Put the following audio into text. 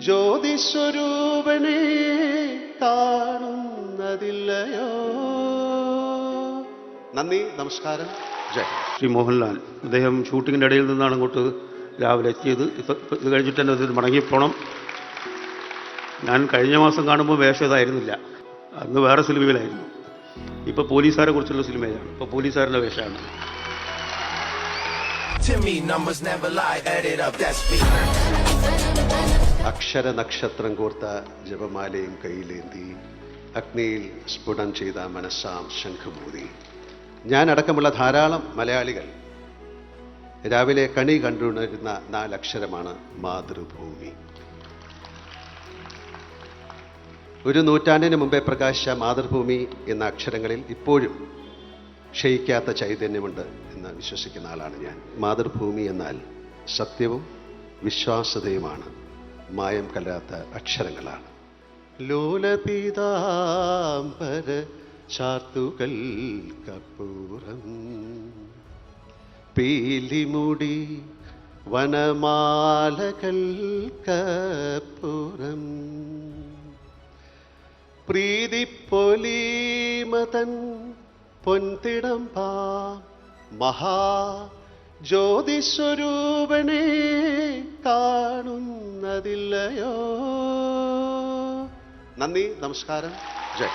ജ്യോതിസ്വരൂപനെ കാണുന്നതില്ലയോ. നന്ദി, നമസ്കാരം, ജയ്. ശ്രീ മോഹൻലാൽ അദ്ദേഹം ഷൂട്ടിങ്ങിൻ്റെ ഇടയിൽ നിന്നാണ് അങ്ങോട്ട് രാവിലെ എത്തിയത്. ഇത് കഴിഞ്ഞിട്ട് തന്നെ ഇത് മടങ്ങിപ്പോണം. ഞാൻ കഴിഞ്ഞ മാസം കാണുമ്പോൾ വേഷം ഇതായിരുന്നില്ല, അന്ന് വേറെ സിനിമയിലായിരുന്നു. ഇപ്പോൾ പോലീസുകാരെ കുറിച്ചുള്ള സിനിമയാണ്, ഇപ്പോൾ പോലീസുകാരുടെ വേഷമാണ്. അക്ഷര നക്ഷത്രം കോർത്ത ജപമാലയും കയ്യിലേന്തി അഗ്നിയിൽ സ്ഫുടം ചെയ്ത മനസ്സാം ശംഖമൂതി. ഞാൻ അടക്കമുള്ള ധാരാളം മലയാളികൾ രാവിലെ കണി കണ്ടുണരുന്ന 4 അക്ഷരമാണ് മാതൃഭൂമി. ഒരു നൂറ്റാണ്ടിന് മുമ്പേ പ്രകാശിച്ച മാതൃഭൂമി എന്ന അക്ഷരങ്ങളിൽ ഇപ്പോഴും ക്ഷയിക്കാത്ത ചൈതന്യമുണ്ട് എന്ന് വിശ്വസിക്കുന്ന ആളാണ് ഞാൻ. മാതൃഭൂമി എന്നാൽ സത്യവും വിശ്വാസ്യതയുമാണ്, മായം കലരാത്ത അക്ഷരങ്ങളാണ്. ലോലപീതാംബര ചാർത്തുകൾ കപ്പൂരം പീലിമുടി വനമാലകൾ കപ്പൂരം പ്രീതിപ്പൊലീമതൻ പൊൻതിടമ്പാ മഹാ ജ്യോതിസ്വരൂപനെ കാണുന്നതില്ലയോ. നന്ദി, നമസ്കാരം, ജയ്.